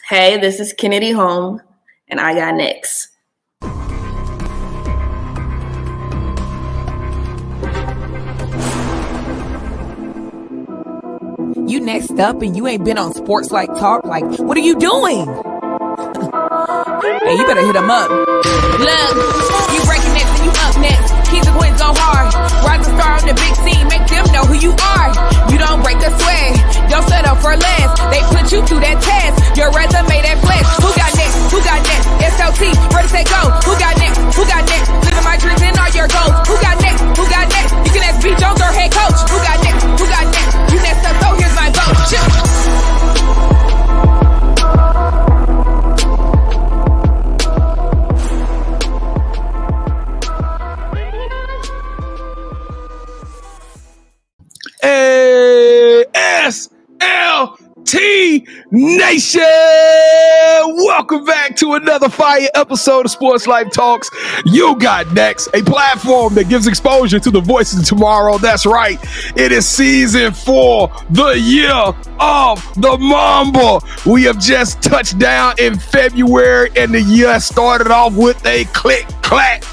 Hey, this is Kennedi Holmes, and I got next. You next up and you ain't been on SportsLifeTalk. Like, what are you doing? Hey, you better hit him up. Look, you breaking next and you up next. Keep the quiz go hard. Rise and star on the big scene. Make them know who you are. You don't break a sweat. Don't settle for less. They put you through that test. Your resume that flex. Who got next? Who got next? SLT, ready, set, go. Who got next? Who got next? Living my dreams and all your goals. Who got next? Who got next? You can ask B. Jones or head coach. Who got next? Who got next? You next up, so here's my vote. Hey, SLT Nation! Welcome back to another fire episode of Sports Life Talks. You got next, a platform that gives exposure to the voices of tomorrow. That's right. It is season 4, the year of the Mamba. We have just touched down in February, and the year started off with a click, clack,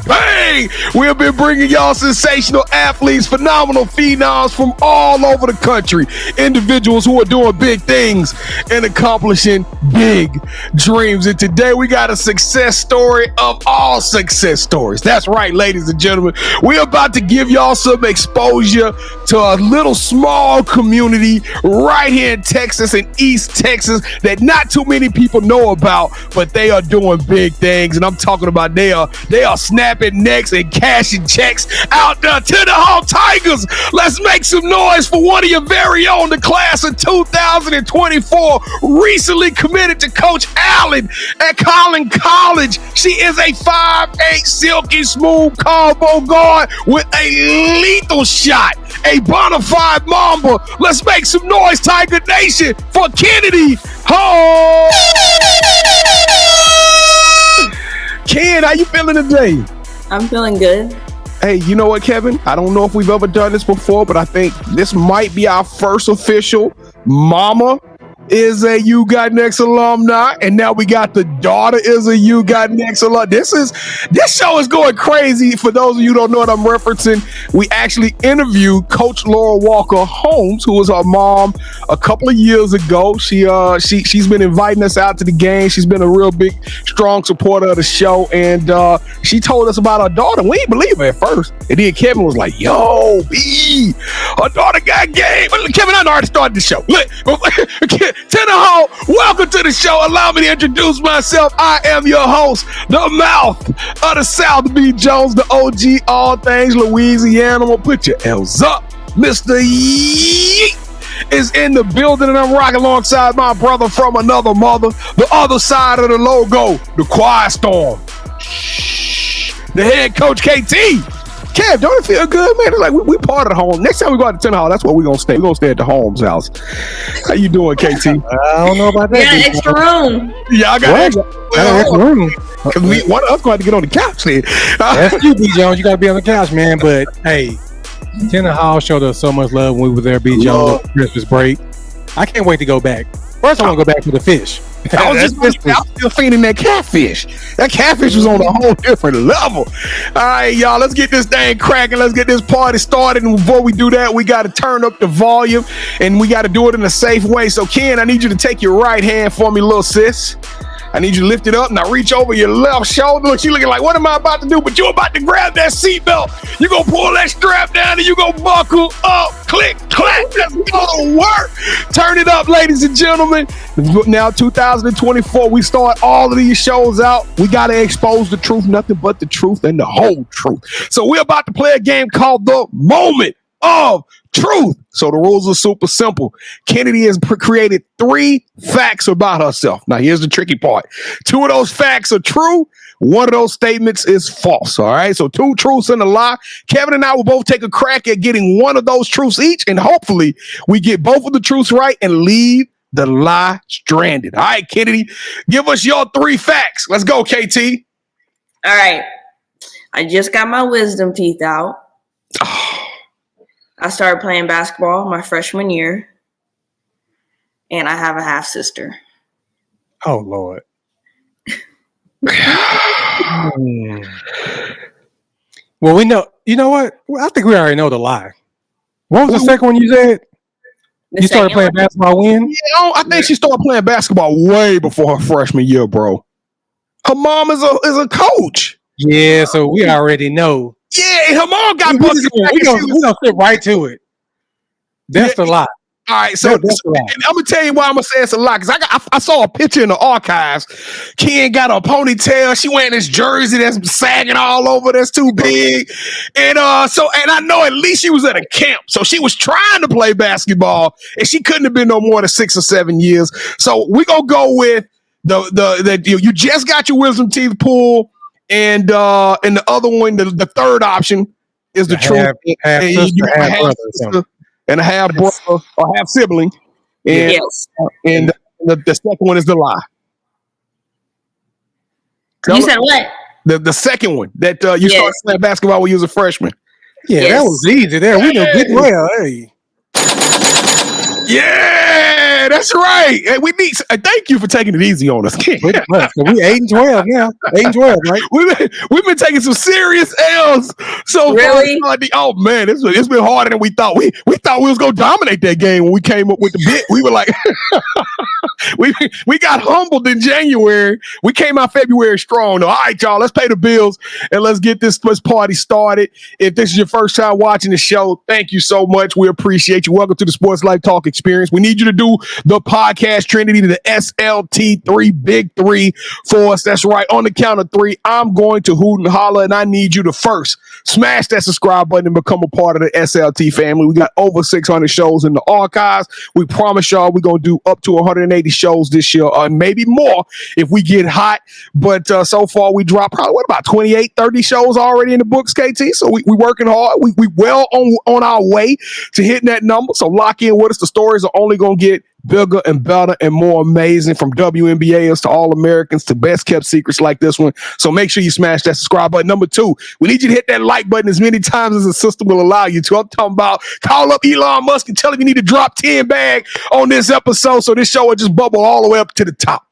bang! We have been bringing y'all sensational athletes, phenomenal phenoms from all over the country, individuals who are doing big things and accomplishing big dreams. And today we got a success story of all success stories. That's right, ladies and gentlemen. We're about to give y'all some exposure to a little small community right here in Texas and East Texas that not too many people know about, but they are doing big things. And I'm talking about they are snapping necks and cashing checks out there to the Hall Tigers. Let's make some noise for one of your very own, the class of 2024, recently committed to Coach Allen at Collincollege. She is a 5'8", silky smooth combo guard with a lethal shot, a bona fide Mamba. Let's make some noise, Tiger Nation, for Kennedi Holmes. Ken, how you feeling today? I'm feeling good. Hey, you know what, Kevin? I don't know if we've ever done this before, but I think this might be our first official Mama is a You Got Next alumni, and now we got the daughter is a You Got Next alumni. This show is going crazy. For those of you who don't know what I'm referencing, we actually interviewed Coach Laura Walker Holmes, who was our mom a couple of years ago. She's been inviting us out to the game. She's been a real big, strong supporter of the show, and she told us about her daughter. We didn't believe her at first, and then Kevin was like, "Yo, B, her daughter got game." Kevin, I already started the show. Look, Tenahagbb, welcome to the show. Allow me to introduce myself. I am your host, the mouth of the South, B. Jones, the OG, all things Louisiana. I'm gonna put your L's up. Mr. Yeet is in the building, and I'm rocking alongside my brother from another mother, the other side of the logo, the Quiet Storm. The head coach, KT. Kev, don't it feel good, man? It's like we part of the home. Next time we go out to Tenahagbb, that's where we're going to stay. We're going to stay at the Holmes house. How you doing, KT? I don't know about that. We got an extra room. Yeah, I got extra room. Because one of us going to get on the couch then. That's you, B. Jones. You got to be on the couch, man. But, hey, Tenahagbb showed us so much love when we were there, B. Jones, Christmas break. I can't wait to go back. First, I want to go back for the fish. I was still feeding that catfish. That catfish was on a whole different level. All right, y'all, let's get this thing cracking. Let's get this party started. And before we do that, we got to turn up the volume, and we got to do it in a safe way. So, Ken, I need you to take your right hand for me, little sis. I need you to lift it up. Now reach over your left shoulder. Look, she looking like, what am I about to do? But you're about to grab that seatbelt. You're going to pull that strap down and you're going to buckle up. Click, clack. Let's go to work. Turn it up, ladies and gentlemen. Now, 2024, we start all of these shows out. We got to expose the truth, nothing but the truth and the whole truth. So we're about to play a game called The Moment of Truth. So the rules are super simple. Kennedi has created 3 facts about herself. Now, here's the tricky part. 2 of those facts are true. 1 of those statements is false. All right. So 2 truths and a lie. Kevin and I will both take a crack at getting 1 of those truths each. And hopefully we get both of the truths right and leave the lie stranded. All right, Kennedi, give us your 3 facts. Let's go, KT. All right. I just got my wisdom teeth out. I started playing basketball my freshman year, and I have a half sister. Oh Lord. Well, we know. You know what? Well, I think we already know the lie. What was the second one you said? You started playing basketball when? Yeah, I think she started playing basketball way before her freshman year, bro. Her mom is a coach. Yeah, so we already know. Yeah, her mom got busted. We're gonna sit right to it. That's the lie. All right, so I'm gonna tell you why I'm gonna say it's a lie, because I saw a picture in the archives. Ken got a ponytail. She wearing this jersey that's sagging all over. That's too big, and I know at least she was at a camp, so she was trying to play basketball, and she couldn't have been no more than 6 or 7 years. So we gonna go with the you just got your wisdom teeth pulled, and the other one, the third option is the truth. Half sister, and a half brother or half sibling, and yes. And the second one is the lie. You said what? The second one that you started playing basketball when you was a freshman. Yeah, that was easy. There, we know good well. Hey. Yeah, that's right. Hey, we need. Thank you for taking it easy on us. We 8-12 now. 8-12, right? We've been taking some serious L's. So really, oh man, it's been harder than we thought. We thought we was gonna dominate that game when we came up with the bit. We were like, we got humbled in January. We came out February strong. All right, y'all, let's pay the bills and let's get this party started. If this is your first time watching the show, thank you so much. We appreciate you. Welcome to the Sports Life Talk experience. We need you to do the podcast Trinity to the SLT3 Big 3 for us. That's right. On the count of 3, I'm going to hoot and holler, and I need you to first smash that subscribe button and become a part of the SLT family. We got over 600 shows in the archives. We promise y'all we're going to do up to 180 shows this year, or maybe more if we get hot. But so far, we dropped probably about 28, 30 shows already in the books, KT. So we working hard. We well on our way to hitting that number. So lock in with us. The stories are only going to get bigger and better and more amazing, from WNBAs to All-Americans to best kept secrets like this one. So make sure you smash that subscribe button. Number 2, we need you to hit that like button as many times as the system will allow you to. I'm talking about call up Elon Musk and tell him you need to drop 10 bag on this episode so this show will just bubble all the way up to the top.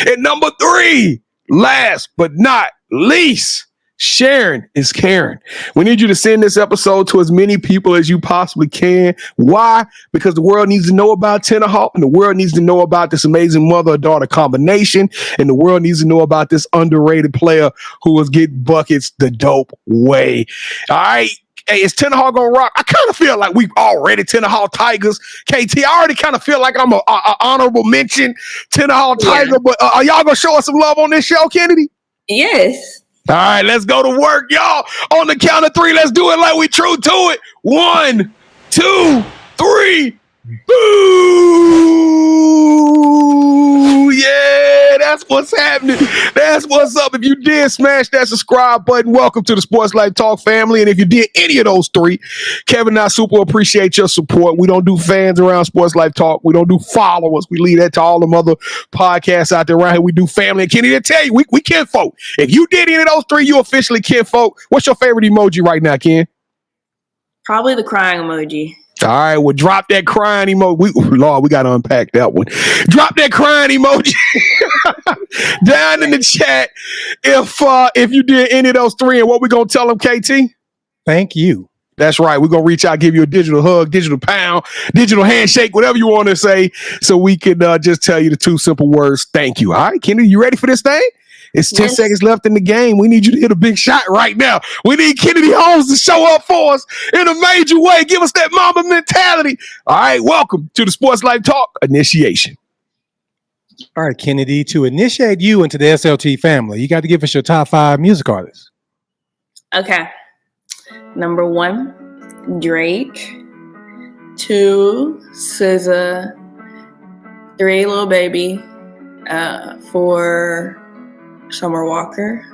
And number 3, last but not least, sharing is caring. We need you to send this episode to as many people as you possibly can. Why? Because the world needs to know about Tenahawk, and the world needs to know about this amazing mother-daughter combination, and the world needs to know about this underrated player who was getting buckets the dope way. All right. Hey, is Tenahawk gonna rock? I kind of feel like we've already Tenahawk Tigers. KT, I already kind of feel like I'm a honorable mention Tenahawk Tiger, but are y'all gonna show us some love on this show, Kennedy? Yes. All right, let's go to work, y'all. On the count of 3, let's do it like we true to it. 1, 2, 3. Boo! Yeah, that's what's happening. That's what's up. If you did smash that subscribe button, welcome to the Sports Life Talk family. And if you did any of those 3, Kevin and I super appreciate your support. We don't do fans around Sports Life Talk. We don't do followers. We leave that to all them other podcasts out there around here. We do family. And Kenny, I tell you, we kinfolk. If you did any of those 3, you officially kinfolk. What's your favorite emoji right now, Ken? Probably the crying emoji. All right, well, drop that crying emoji. Lord, we got to unpack that one. Drop that crying emoji down in the chat if you did any of those 3. And what we going to tell them, KT? Thank you. That's right. We're going to reach out, give you a digital hug, digital pound, digital handshake, whatever you want to say, so we can just tell you the 2 simple words, thank you. All right, Kennedy, you ready for this thing? It's 10 seconds left in the game. We need you to hit a big shot right now. We need Kennedi Holmes to show up for us in a major way. Give us that Mamba mentality. All right, welcome to the Sports Life Talk initiation. All right, Kennedy, to initiate you into the SLT family, you got to give us your top 5 music artists. Okay. Number 1, Drake. 2, SZA. 3, Lil Baby. 4, Summer Walker,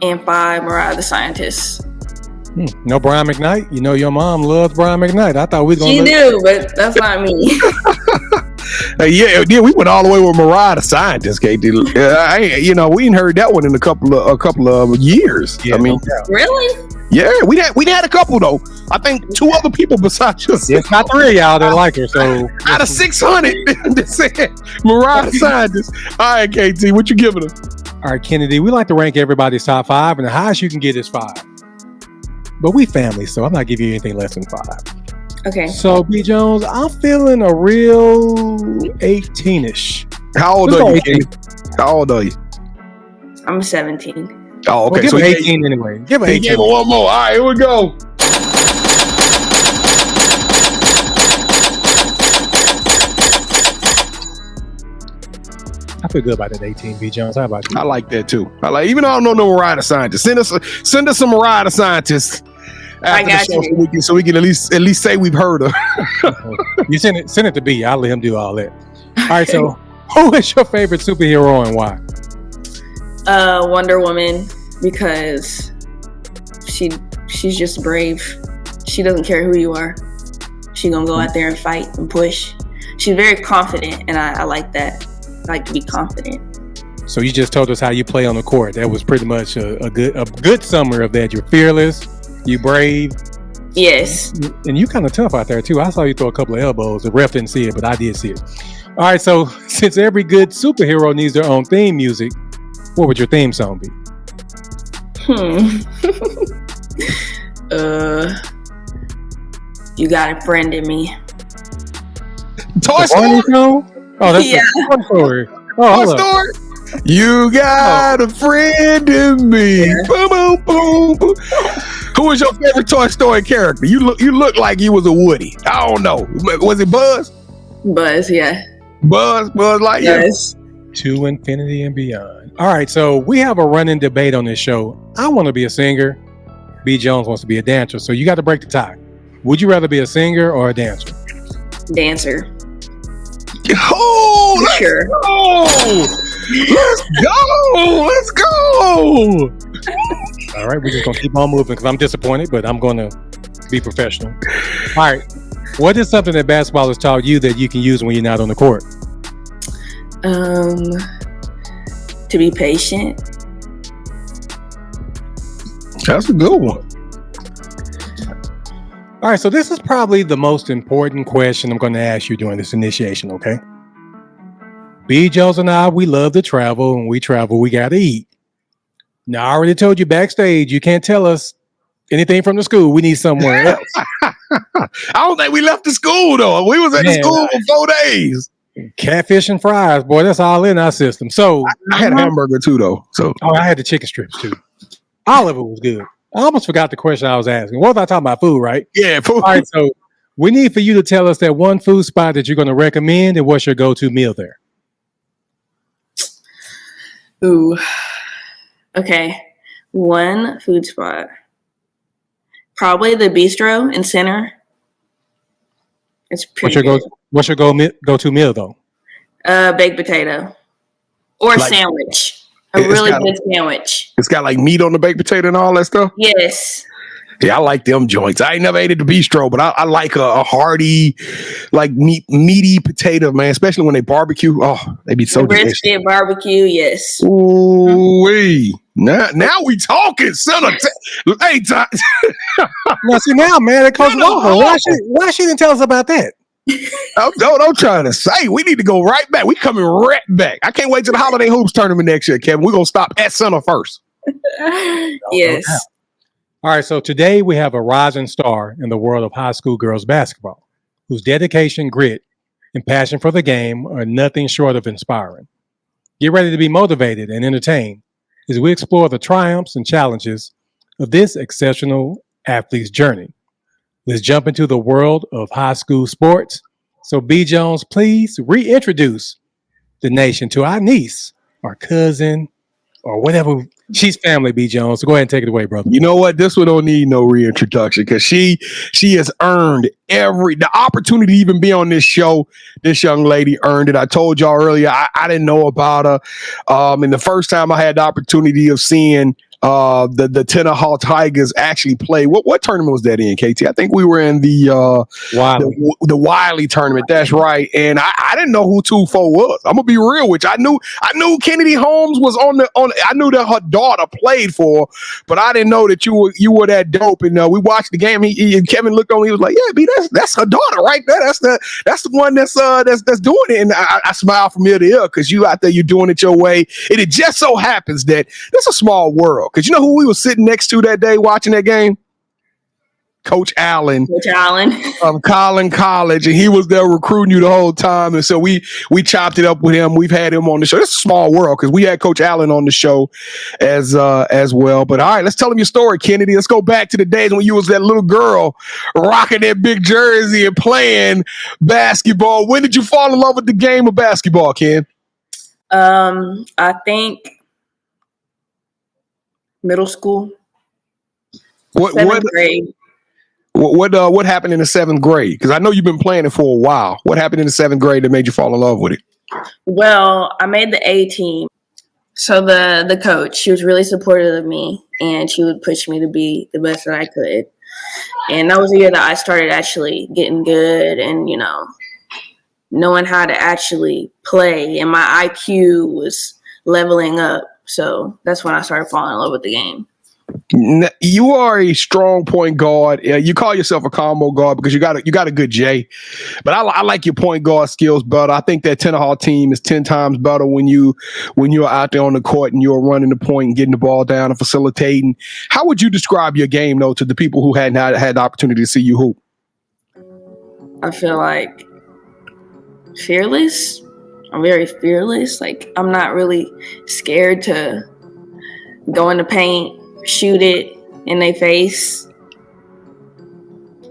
and 5, Mariah the Scientist. No Brian McKnight? You know your mom loves Brian McKnight. I thought we were going to. She do, but that's not me. Yeah, we went all the way with Mariah the Scientist, KT. We ain't heard that one in a couple of years. Yeah, I mean, really? Yeah, we had a couple though. I think 2 other people besides yourself. It's not 3 of y'all that like her. So out of 600, they said Mariah Scientist. All right, KT, what you giving her? all right, Kennedy, we like to rank everybody's top 5, and the highest you can get is 5. But we family, so I'm not giving you anything less than 5. Okay. So B Jones, I'm feeling a real 18-ish. How old Let's are go you? 18. How old are you? I'm 17. Oh, okay. Well, give So her he 18 anyway. Give her he 18. gave her one more. All right, here we go. I feel good about that 18, B Jones. How about you? I like that too. Even though I don't know no Mariah Scientist, send us some Mariah Scientists I after got the show you. so we can at least say we've heard her. You send it to B. I'll let him do all that. All right, so who is your favorite superhero and why? Wonder Woman, because she's just brave. She doesn't care who you are. She's gonna go out there and fight and push. She's very confident, and I like that. I like to be confident. So you just told us how you play on the court. That was pretty much a good summary of that. You're fearless, you brave, Yes. and you kind of tough out there too. I saw you throw a couple of elbows. The ref didn't see it, but I did see it. All right, so since every good superhero needs their own theme music, what would your theme song be? You got a friend in me. Toy Story. Oh, that's Yeah. the Toy Story. Oh, Toy hold up. Story. You got a friend in me. Yeah. Boom, boom, boom, boom. Who was your favorite Toy Story character? You look like you was a Woody. I don't know. Was it Buzz? Buzz, yeah. Buzz Lightyear. Yes. To infinity and beyond. All right, so we have a running debate on this show. I want to be a singer. B. Jones wants to be a dancer. So you got to break the tie. Would you rather be a singer or a dancer? Dancer. Oh, let's Sure. go. Let's go. All right, we're just going to keep on moving because I'm disappointed, but I'm going to be professional. All right, what is something that basketball has taught you that you can use when you're not on the court? To be patient. That's a good one. All right, so this is probably the most important question I'm going to ask you during this initiation, okay? B. Jones and I, we love to travel. When we travel, we got to eat. Now, I already told you backstage, you can't tell us anything from the school. We need somewhere else. I don't think we left the school, though. We was at the school for 4 days. Catfish and fries, boy, that's all in our system. So I had a hamburger, too, though. So I had the chicken strips, too. All of it was good. I almost forgot the question I was asking. What was I talking about? Food, right? yeah, food. All right, so we need for you to tell us that one food spot that you're going to recommend and what's your go-to meal there. Ooh. Okay. One food spot. Probably the bistro in Center. It's pretty good. What's your go-to meal, though? Baked potato. Or Like- sandwich. A It's really got- good sandwich. It's got like meat on the baked potato and all that stuff. Yes. Yeah, I like them joints. I ain't never ate at the bistro, but I like a hearty, like meaty potato, man. Especially when they barbecue. Oh, they be so delicious. Brisket, barbecue, yes. Ooh-wee. Now we talking, son of hey, Now, see, man, it comes over. Why she didn't tell us about that? I'm trying to say we need to go right back. We coming right back. I can't wait till the Holiday Hoops tournament next year, Kevin. We're gonna stop at center first. Yes. All right, so today we have a rising star in the world of high school girls basketball, whose dedication, grit, and passion for the game are nothing short of inspiring. Get ready to be motivated and entertained as we explore the triumphs and challenges of this exceptional athlete's journey. Let's jump into the world of high school sports. So B. Jones, please reintroduce the nation to our niece, our cousin, or whatever. She's family, B. Jones. So go ahead and take it away, brother. You know what? This one don't need no reintroduction because she has earned the opportunity to even be on this show. This young lady earned it. I told y'all earlier, I didn't know about her. And the first time I had the opportunity of seeing the Tenaha Tigers actually played. What tournament was that in, KT? I think we were in the Wiley tournament. That's right. And I didn't know who 2-4 was. I'm gonna be real with you. I knew Kennedi Holmes was on. I knew that her daughter played for, but I didn't know that you were that dope. And we watched the game. And Kevin looked on. He was like, "Yeah, B, that's her daughter right there. That's the one that's doing it." And I smiled from ear to ear because you out there, you're doing it your way. And it just so happens that it's a small world. Because you know who we were sitting next to that day watching that game? Coach Allen of Collincollege, and he was there recruiting you the whole time. And so we chopped it up with him. We've had him on the show. It's a small world because we had Coach Allen on the show as well. But all right, let's tell him your story, Kennedy. Let's go back to the days when you was that little girl rocking that big jersey and playing basketball. When did you fall in love with the game of basketball, Ken? I think middle school. Seventh grade. What happened in the 7th grade? Because I know you've been playing it for a while. What happened in the 7th grade that made you fall in love with it? Well, I made the A team. So the coach, she was really supportive of me, and she would push me to be the best that I could. And that was the year that I started actually getting good and, knowing how to actually play. And my IQ was leveling up. So that's when I started falling in love with the game. You are a strong point guard. You call yourself a combo guard because you got a good J. But I like your point guard skills better. I think that Tenaha team is 10 times better when you're out there on the court and you're running the point and getting the ball down and facilitating. How would you describe your game though to the people who hadn't had the opportunity to see you hoop? I feel like fearless. I'm very fearless. Like, I'm not really scared to go in the paint, shoot it in their face.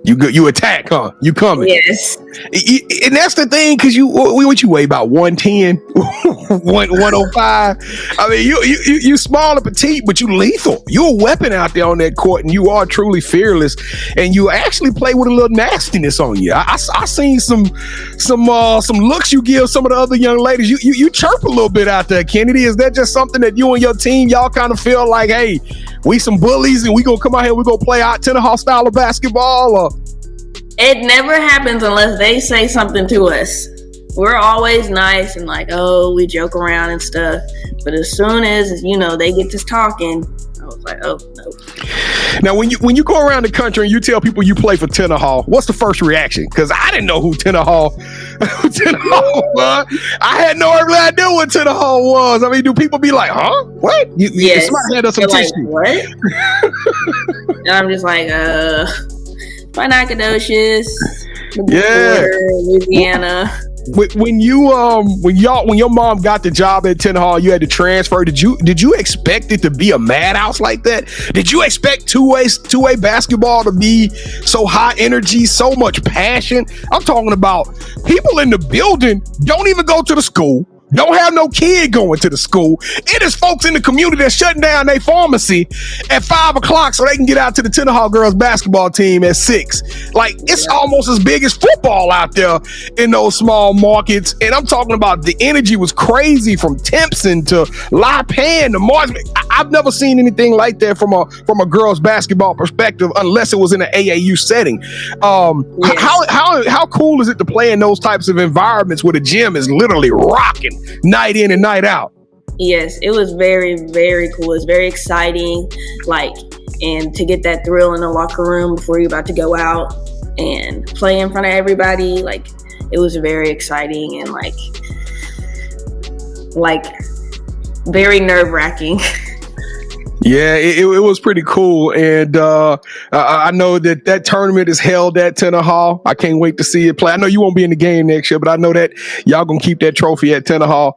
You attack, huh? You coming? Yes. And that's the thing, because what you weigh about 110, 105. I mean, you small and petite, but you lethal. You're a weapon out there on that court, and you are truly fearless. And you actually play with a little nastiness on you. I seen some looks you give some of the other young ladies. You chirp a little bit out there, Kennedy. Is that just something that you and your team, y'all kind of feel like, hey, we some bullies and we gonna come out here, we gonna play our Tenaha style of basketball? Or it never happens unless they say something to us. We're always nice and like, oh, we joke around and stuff. But as soon as, they get to talking, I was like, oh, no. Now, when you go around the country and you tell people you play for Tenaha, what's the first reaction? Because I didn't know who Tenaha was. I had no earthly idea what Tenaha was. I mean, do people be like, huh? What? Yes. Somebody hand us some tissue. Like, what? And I'm just like, Nacogdoches, yeah, Louisiana. When your mom got the job at Tenaha, you had to transfer. Did you expect it to be a madhouse like that? Did you expect two-way basketball to be so high energy, so much passion? I'm talking about people in the building don't even go to the school. Don't have no kid going to the school. It is folks in the community that's shutting down their pharmacy at 5 o'clock so they can get out to the Tenaha girls basketball team at 6. Like, it's almost as big as football out there in those small markets. And I'm talking about the energy was crazy from Timpson to La Pan to Marsman. I've never seen anything like that from a girls basketball perspective unless it was in an AAU setting. How cool is it to play in those types of environments where the gym is literally rocking night in and night out? Yes, it was very, very cool. It's very exciting. And to get that thrill in the locker room before you're about to go out and play in front of everybody, it was very exciting and very nerve-wracking. Yeah, it was pretty cool. And I know that tournament is held at Tenaha. I can't wait to see it play. I know you won't be in the game next year, but I know that y'all gonna keep that trophy at Tenaha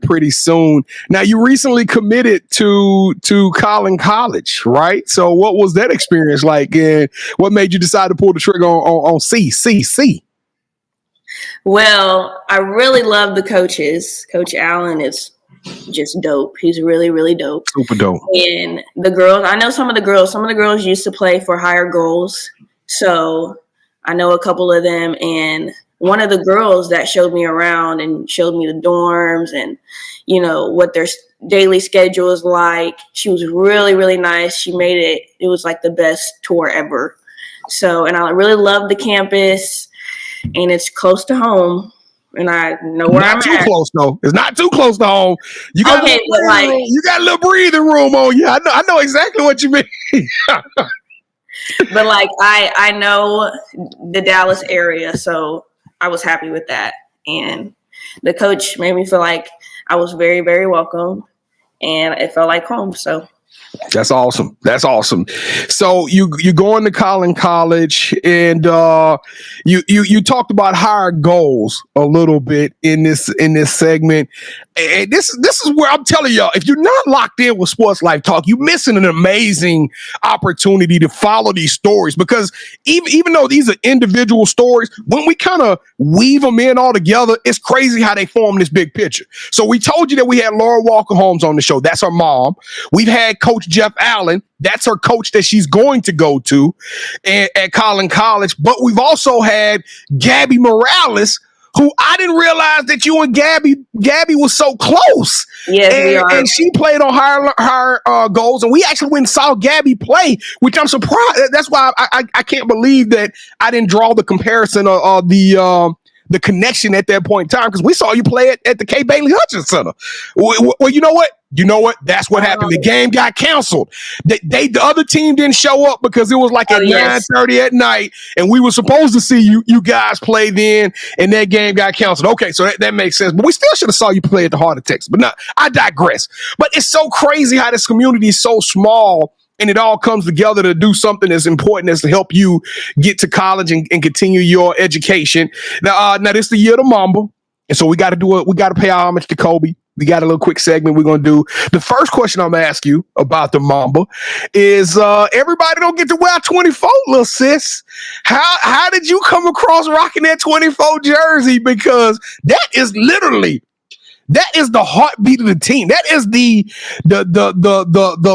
pretty soon. Now, you recently committed to Collincollege, right? So what was that experience like? And what made you decide to pull the trigger on CCC? Well, I really love the coaches. Coach Allen is just dope. He's really, really dope. Super dope. And the girls, I know some of the girls used to play for higher goals. So I know a couple of them. And one of the girls that showed me around and showed me the dorms and, what daily schedule is like. She was really, really nice. She made it. It was like the best tour ever. So, and I really love the campus, and it's close to home, and I know where I'm Not too at. close though. It's not too close to home. You got Okay, but like, you got a little breathing room on you. I know exactly what you mean. but like I know the Dallas area, so I was happy with that. And the coach made me feel like I was very, very welcome, and it felt like home. So that's awesome. That's awesome. So you going to Collin College, and you talked about higher goals a little bit in this segment. And this is where I'm telling y'all, if you're not locked in with Sports Life Talk, you're missing an amazing opportunity to follow these stories, because even though these are individual stories, when we kind of weave them in all together, it's crazy how they form this big picture. So we told you that we had Laura Walker Holmes on the show. That's her mom. We've had Coach Jeff Allen. That's her coach that she's going to go to at Collin College. But we've also had Gabby Morales, who I didn't realize that you and Gabby was so close. yes, we are. And she played on higher goals, and we actually went and saw Gabby play, which I'm surprised. That's why I can't believe that I didn't draw the comparison of the connection at that point in time, because we saw you play at the K. Bailey Hutchins Center. Well, you know what? That's what happened. The game got canceled. The other team didn't show up because it was like at 9:30 at night, and we were supposed to see you guys play then, and that game got canceled. Okay, so that makes sense. But we still should have saw you play at the Heart of Texas. But no, I digress. But it's so crazy how this community is so small, and it all comes together to do something as important as to help you get to college and continue your education. Now this is the year of the Mamba, and so we got to pay our homage to Kobe. We got a little quick segment we're going to do. The first question I'm going to ask you about the Mamba is, everybody don't get to wear 24, little sis. How did you come across rocking that 24 jersey? Because that is the heartbeat of the team. That is the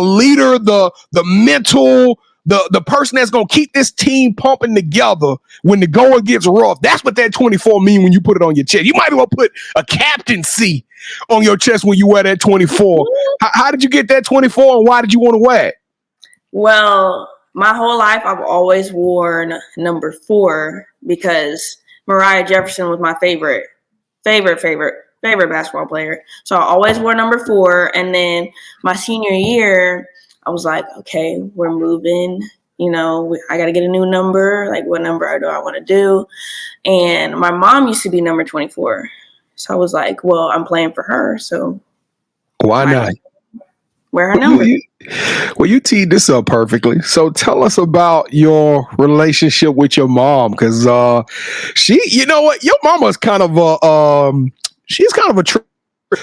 leader, the mental, the person that's going to keep this team pumping together when the going gets rough. That's what that 24 mean when you put it on your chest. You might as well put a captaincy on your chest when you wear that 24. How did you get that 24, and why did you want to wear it? Well, my whole life I've always worn number 4 because Mariah Jefferson was my favorite basketball player. So I always wore number 4. And then my senior year, I was like, okay, we're moving. I got to get a new number. Like, what number do I want to do? And my mom used to be number 24. So I was like, well, I'm playing for her. So why not? Wear her number. Well, you teed this up perfectly. So tell us about your relationship with your mom. Because she, you know what? Your mama's kind of she's kind of a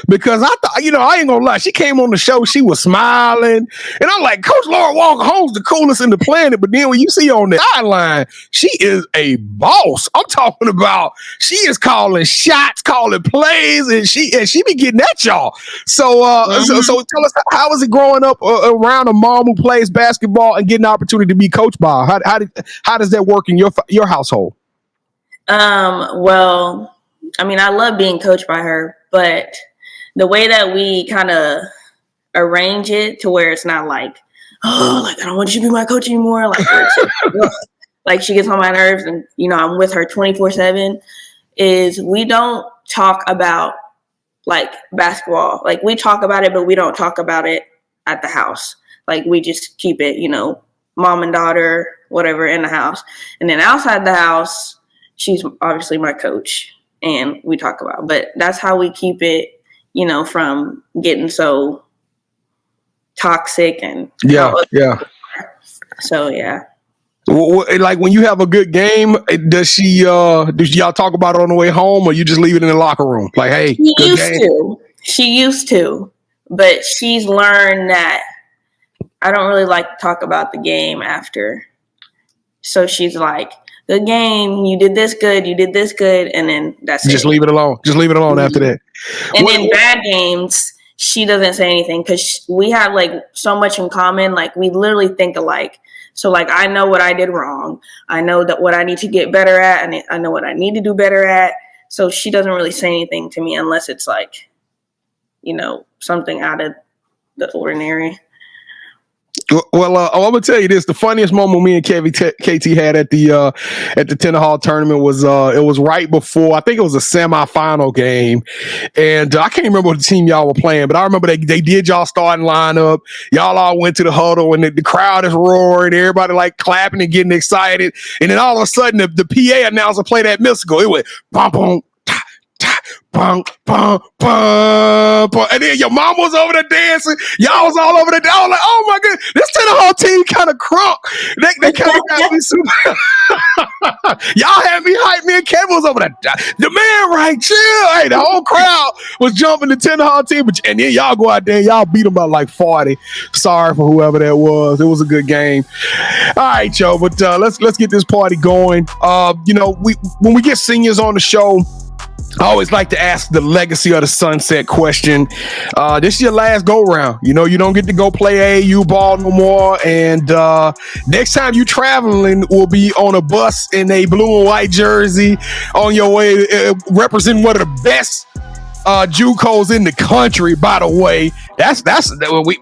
because I thought, I ain't gonna lie, she came on the show, she was smiling, and I'm like, Coach Laura Walker Holmes, the coolest in the planet. But then when you see her on the sideline, she is a boss. I'm talking about she is calling shots, calling plays, and she be getting at y'all. So so tell us, how was it growing up around a mom who plays basketball and getting the opportunity to be coached by her? How does that work in your household? Well, I mean, I love being coached by her, but the way that we kind of arrange it to where it's not like, oh, like, I don't want you to be my coach anymore. Like she gets on my nerves, and, I'm with her 24/7, is we don't talk about like basketball. Like, we talk about it, but we don't talk about it at the house. Like, we just keep it, mom and daughter, whatever, in the house. And then outside the house, she's obviously my coach, and we talk about, but that's how we keep it, from getting so toxic and yeah. So yeah. Like, when you have a good game, does y'all talk about it on the way home, or you just leave it in the locker room? Like, hey, She used to, but she's learned that I don't really like to talk about the game after. So she's like, good game, you did this good, and then that's it. Just leave it alone. Just leave it alone after that. And in bad games, she doesn't say anything because we have like so much in common. Like, we literally think alike. So like, I know what I did wrong. I know that what I need to get better at, and I know what I need to do better at. So she doesn't really say anything to me unless it's like something out of the ordinary. Well, I'm gonna tell you this: the funniest moment me and KT had at the Tenahall tournament was it was right before, I think it was a semifinal game, and I can't remember what the team y'all were playing, but I remember they did y'all starting lineup. Y'all all went to the huddle, and the crowd is roaring, everybody like clapping and getting excited, and then all of a sudden the PA announcer played that musical. It went bum bum. Bum, bum, bum, bum. And then your mom was over there dancing. Y'all was all over there. I was like, oh my goodness, this Tenahall team kind of crunk. They kind of got me super. Y'all had me hyped. Me and Kevin was over there. The man, right? Chill. Hey, the whole crowd was jumping the Tenahall team. And then y'all go out there and y'all beat them by like 40. Sorry for whoever that was. It was a good game. All right, yo. But let's get this party going. When we get seniors on the show, I always like to ask the legacy of the sunset question. This is your last go round. You don't get to go play AAU ball no more. And next time you traveling will be on a bus in a blue and white jersey on your way, representing one of the best JUCOs in the country, by the way.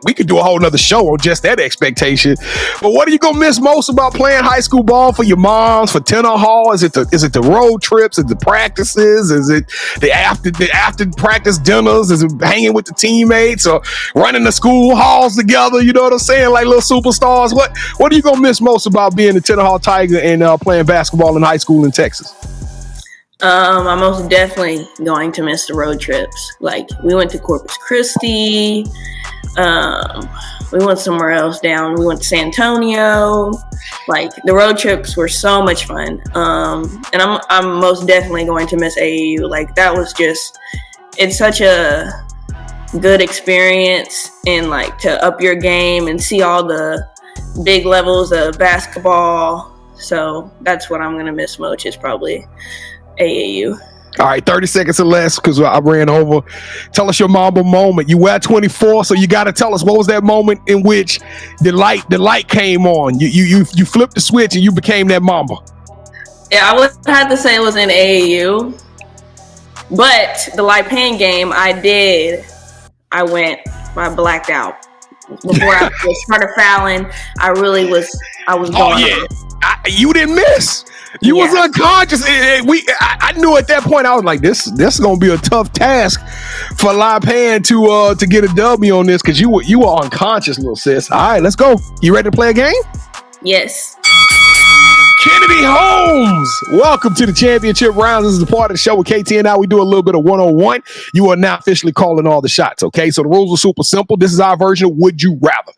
We could do a whole nother show on just that expectation. But what are you gonna miss most about playing high school ball for your moms, for Tenahall? Is it the road trips? Is it the practices? Is it the after practice dinners? Is it hanging with the teammates or running the school halls together? You know what I'm saying? Like little superstars. What are you gonna miss most about being a Tenahall Tiger and playing basketball in high school in Texas? I'm most definitely going to miss the road trips. Like, we went to Corpus Christi. We went somewhere else down. We went to San Antonio. Like, the road trips were so much fun. And I'm most definitely going to miss AAU. Like, that was it's such a good experience, and like to up your game and see all the big levels of basketball. So that's what I'm going to miss most, is probably AAU. All right, 30 seconds or less, because I ran over. Tell us your Mamba moment. You were at 24, so you got to tell us, what was that moment in which the light came on? You flipped the switch and you became that Mamba. Yeah, I would have to say it was in AAU, but the Light Pain game, I blacked out. Before I started fouling, I was going. Oh yeah, you didn't miss. You was unconscious. I knew at that point, I was like, this is gonna be a tough task for Live Pan to get a W on this, because you were unconscious, little sis. All right, let's go. You ready to play a game? Yes. Kennedi Holmes, welcome to the championship rounds. This is the part of the show with KT and I. We do a little bit of 101. You are now officially calling all the shots, okay? So the rules are super simple. This is our version of Would You Rather.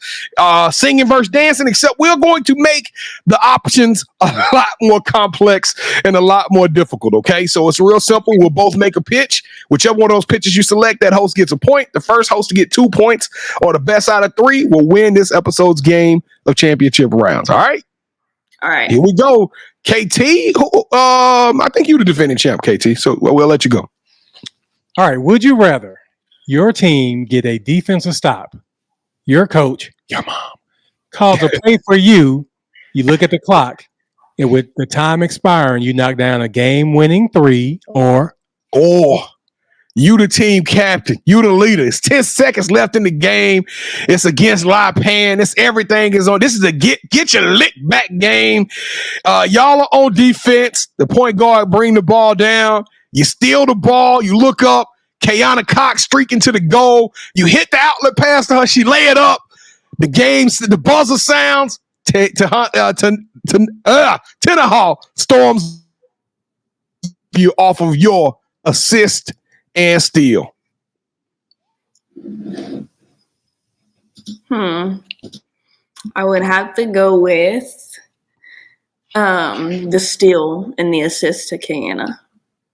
Singing versus dancing, except we're going to make the options a lot more complex and a lot more difficult, okay? So it's real simple. We'll both make a pitch. Whichever one of those pitches you select, that host gets a point. The first host to get 2 points, or the best out of 3, will win this episode's game of championship rounds, all right? All right. Here we go. KT, I think you're the defending champ, KT, so we'll let you go. All right. Would you rather your team get a defensive stop, your coach, your mom, calls a play for you, you look at the clock, and with the time expiring, you knock down a game-winning 3, or you the team captain, you the leader. It's 10 seconds left in the game. It's against Live Pan. Everything is on. This is a get your lick back game. Y'all are on defense. The point guard bring the ball down. You steal the ball. You look up. Kayana Cox streaking to the goal. You hit the outlet pass to her. She lay it up. The buzzer sounds. Tenahall storms you off of your assist and steal. I would have to go with the steal and the assist to Kayana.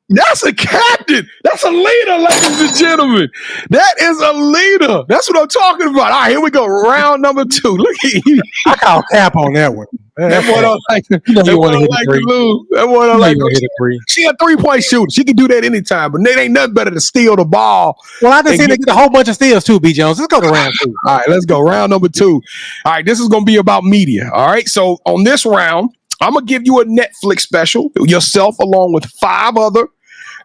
That's a captain. That's a leader, ladies and gentlemen. That is a leader. That's what I'm talking about. All right, here we go. Round number 2. Look at you. I call cap on that one. That boy don't like to lose. That boy don't like to hit a 3. She a 3-point shooter. She can do that anytime, but it ain't nothing better than steal the ball. Well, I just seen her get a whole bunch of steals too, B. Jones. Let's go to round 2. All right, let's go. Round number 2. All right, this is going to be about media. All right, so on this round, I'm going to give you a Netflix special, yourself along with 5 other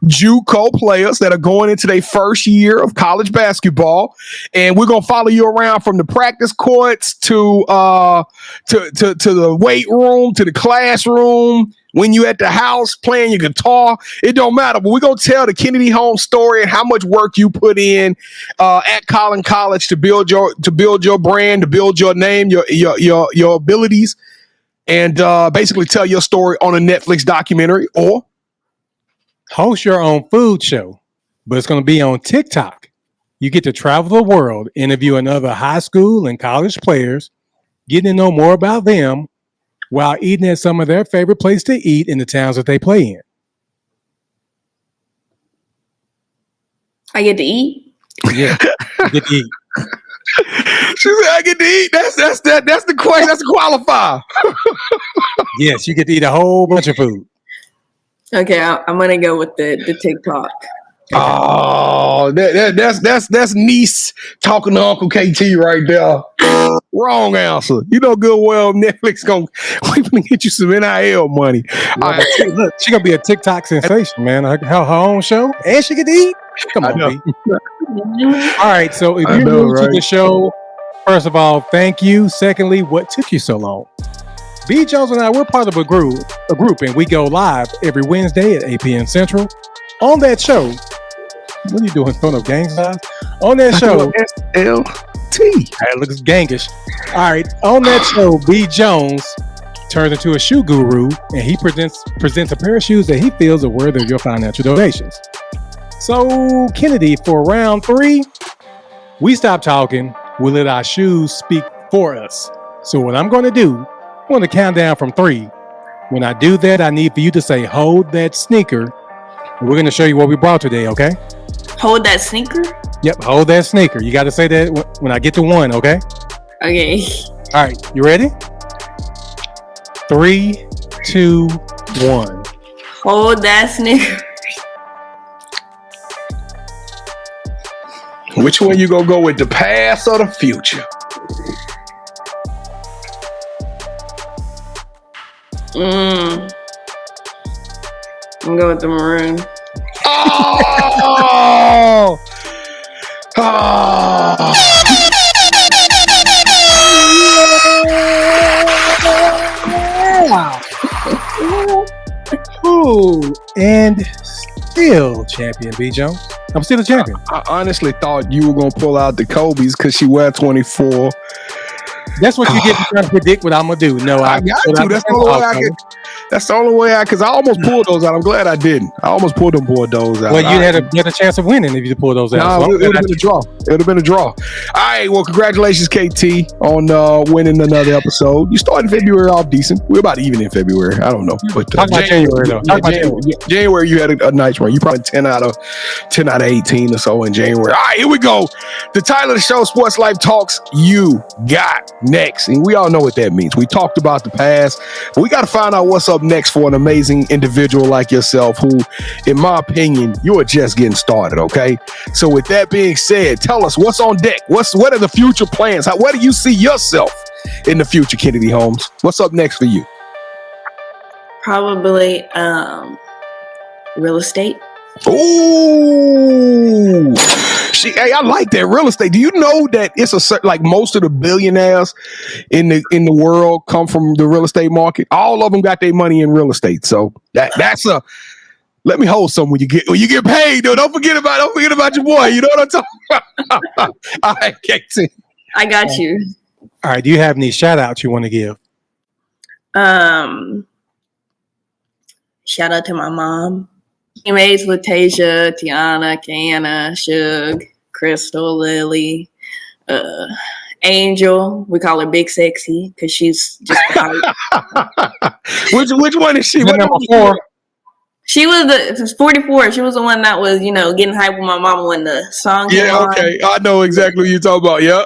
JUCO players that are going into their first year of college basketball, and we're gonna follow you around from the practice courts to the weight room to the classroom. When you at the house playing your guitar, it don't matter. But we're gonna tell the Kennedi Holmes story and how much work you put in at College to build your brand, to build your name, your abilities, and basically tell your story on a Netflix documentary or host your own food show, but it's going to be on TikTok. You get to travel the world, interviewing other high school and college players, getting to know more about them while eating at some of their favorite place to eat in the towns that they play in. I get to eat? Yeah, you get to eat. She said, I get to eat. That's the question. That's the qualifier. Yes, you get to eat a whole bunch of food. Okay, I'm gonna go with the TikTok. Oh, that's niece talking to Uncle KT right there. Wrong answer. You know good well Netflix we gonna get you some NIL money. All right. Look, she gonna be a TikTok sensation, man. Her own show, and she get to eat. Come on, B. All right, so if you're new to the show, first of all, thank you. Secondly, what took you so long? B. Jones and I, we're part of a group, and we go live every Wednesday at 8 p.m. Central. On that show, what are you doing? Throwing up gang signs? On that show, SLT. That looks gangish. All right, on that show, B. Jones turns into a shoe guru, and he presents a pair of shoes that he feels are worthy of your financial donations. So, Kennedi, for round 3, we stop talking. We let our shoes speak for us. So what I'm going to do, I'm going to count down from 3. When I do that, I need for you to say, hold that sneaker. And we're going to show you what we brought today, okay? Hold that sneaker? Yep, hold that sneaker. You got to say that when I get to 1, okay? Okay. All right, you ready? 3, 2, 1. Hold that sneaker. Which one you gonna go with, the past or the future? I'm gonna go with the maroon. Oh! Oh! Ooh, and still champion, B. Jones. I'm still the champion. I honestly thought you were gonna pull out the Kobe's because she wear 24. That's what you get to try to predict what I'm gonna do. No, I got to. That's the only way I could. That's the only way because I almost pulled those out. I'm glad I didn't. I almost pulled them those out. Well, you had a chance of winning if you pulled those out. No, it would have been a draw. It would have been a draw. All right. Well, congratulations, KT, on winning another episode. You started February off decent. We're about even in February. I don't know, but talk about January though. January, you had a nice run. You probably 10 out of 18 or so in January. All right, here we go. The title of the show, Sports Life Talks. You got next, and we all know what that means. We talked about the past, but we got to find out what's up next for an amazing individual like yourself who, in my opinion, you are just getting started, okay? So with that being said, tell us what's on deck. What are the future plans? Where do you see yourself in the future, Kennedi Holmes? What's up next for you? Probably real estate. Ooh, hey, I like that real estate. Do you know that it's like most of the billionaires in the world come from the real estate market? All of them got their money in real estate. So that's a. Let me hold some when you get paid. Though, don't forget about your boy. You know what I'm talking about. All right, KT. I got you. All right. Do you have any shout outs you want to give? Shout out to my mom. Teammates with Tasia, Tiana, Kiana, Shug, Crystal, Lily, Angel. We call her Big Sexy because she's just Which one is she? What number 4? She was 44. She was the one that was, getting hype with my mama when the song came on. Okay. I know exactly what you're talking about. Yeah.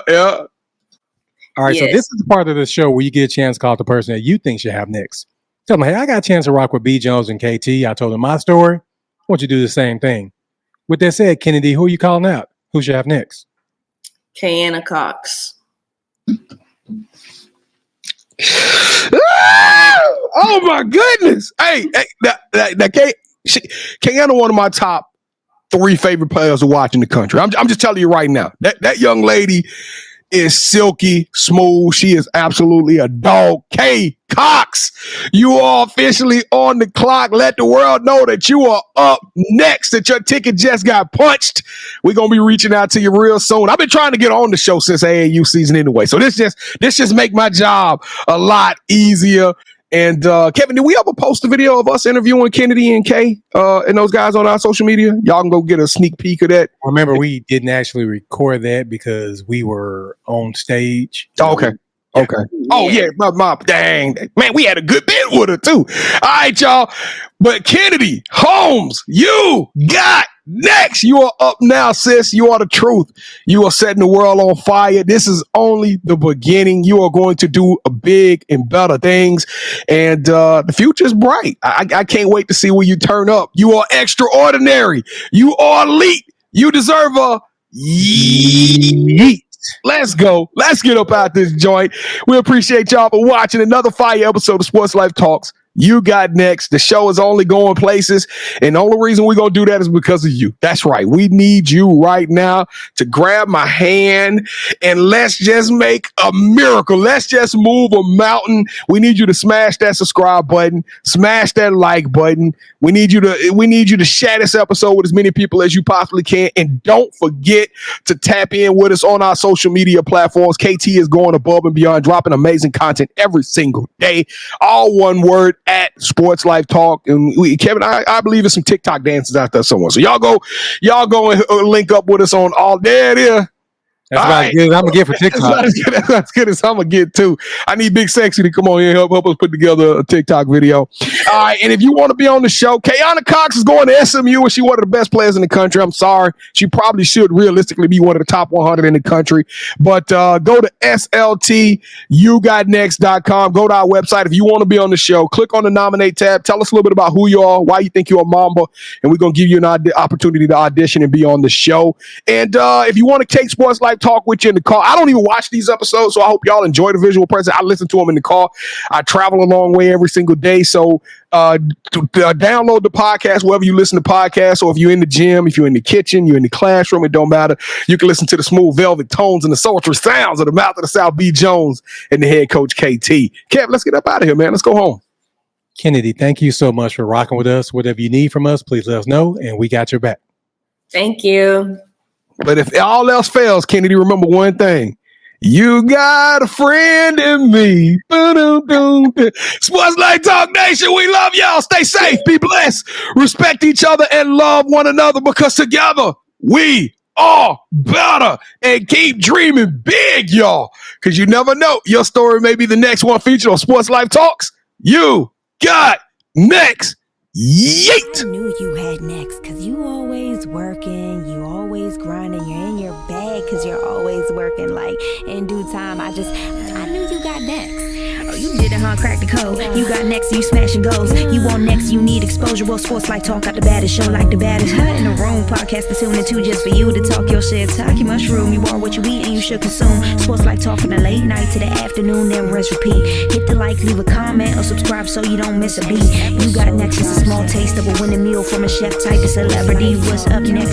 All right, yes. So this is the part of the show where you get a chance to call the person that you think should have next. Tell them, hey, I got a chance to rock with B. Jones and KT. I told them my story. I want you to do the same thing. With that said, Kennedi, who are you calling out? Who should have next? Kiana Cox. Oh my goodness! Hey, Kiana, one of my top 3 favorite players to watch in the country. I'm just telling you right now. That young lady is silky smooth. She is absolutely a dog. K Cox, you are officially on the clock. Let the world know that you are up next, that your ticket just got punched. We're going to be reaching out to you real soon. I've been trying to get on the show since AAU season anyway. So this just make my job a lot easier. And Kevin, did we ever post a video of us interviewing Kennedi and Kay and those guys on our social media? Y'all can go get a sneak peek of that. Remember, we didn't actually record that because we were on stage. Oh, okay. Yeah. Okay. Oh, yeah. My dang. Man, we had a good bit with her, too. All right, y'all. But Kennedi Holmes, you got next. You are up now, sis. You are the truth. You are setting the world on fire. This is only the beginning. You are going to do big and better things. And the future is bright. I can't wait to see where you turn up. You are extraordinary. You are elite. You deserve a yeet. Let's go. Let's get up out this joint. We appreciate y'all for watching another fire episode of Sports Life Talks. You got next. The show is only going places. And the only reason we're going to do that is because of you. That's right. We need you right now to grab my hand and let's just make a miracle. Let's just move a mountain. We need you to smash that subscribe button, smash that like button. We need you to share this episode with as many people as you possibly can. And don't forget to tap in with us on our social media platforms. KT is going above and beyond, dropping amazing content every single day. All one word, at Sports Life Talk. And Kevin, I believe there's some TikTok dances out there somewhere. So y'all go and link up with us on all. There it is. That's about as good as I'm going to get for TikTok. That's as good as I'm going to get, too. I need Big Sexy to come on here and help us put together a TikTok video. All right, and if you want to be on the show, Kiana Cox is going to SMU, and she's one of the best players in the country. I'm sorry. She probably should realistically be one of the top 100 in the country. But go to yougotnext.com. Go to our website. If you want to be on the show, click on the nominate tab. Tell us a little bit about who you are, why you think you're a Mamba, and we're going to give you an opportunity to audition and be on the show. And if you want to take Sports Life Talk with you in the car. I don't even watch these episodes, so I hope y'all enjoy the visual presence. I listen to them in the car. I travel a long way every single day, so download the podcast wherever you listen to podcasts, or if you're in the gym, if you're in the kitchen, you're in the classroom, it don't matter. You can listen to the smooth velvet tones and the sultry sounds of the mouth of the South B. Jones and the head coach KT. Kev, let's get up out of here, man. Let's go home. Kennedi, thank you so much for rocking with us. Whatever you need from us, please let us know, and we got your back. Thank you. But if all else fails, Kennedi, remember one thing. You got a friend in me. Sports Life Talk Nation, we love y'all. Stay safe, be blessed, respect each other, and love one another, because together we are better. And keep dreaming big, y'all, because you never know. Your story may be the next one featured on Sports Life Talks. You got next. Yeet. I knew you had next, because you always working, you always grinding, you're in your bag because you're always working. Like, in due time, I knew you got next. Oh, you did it, huh? Crack the code. You got next, you smashing goals. You want next, you need exposure. Well, Sports Life Talk got the baddest show, like the baddest in the room. Podcast to tune into just for you to talk your shit. Talk your mushroom. You are what you eat and you should consume. Sports Life Talk from the late night to the afternoon, then rest repeat. Hit the like, leave a comment, or subscribe so you don't miss a beat. You got next is a small taste of a winning meal from a chef type of celebrity. What's up next?